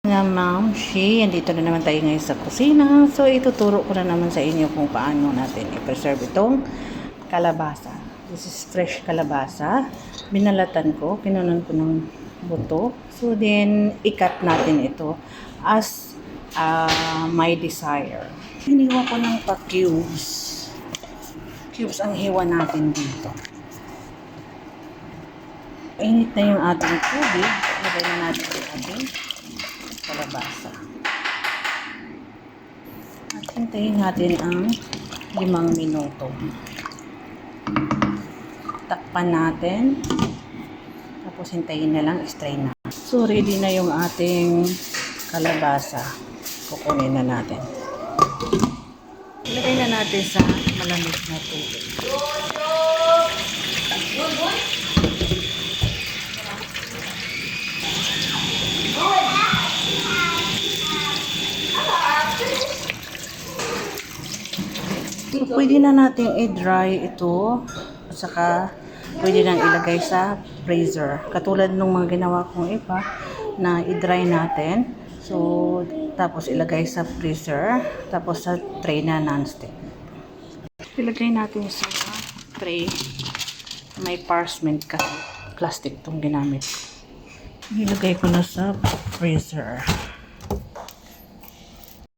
Nga ma'am, andito na naman tayo ngayon sa kusina. So, ituturo ko na naman sa inyo kung paano natin i-preserve itong kalabasa. This is fresh kalabasa. Binalatan ko, kinunan ko ng buto. So, then, i-cut natin ito as my desire. Hiniwa ko ng pa-cubes. Cubes ang hiwa natin dito. Init na yung ating tubig. Lagay na natin yung ating kalabasa. At hintayin natin ang 5 minuto. Takpan natin. Tapos hintayin na lang, strain na. So, ready na yung ating kalabasa. Kukunin na natin. Ilagay na natin sa malamig na tubig. So, pwede na natin i-dry ito at saka pwede nang ilagay sa freezer. Katulad ng mga ginawa kong iba na i-dry natin. So, tapos ilagay sa freezer. Tapos sa tray na non-stick. Ilagay natin sa tray. May parchment kasi plastic itong ginamit. Ilagay ko na sa freezer.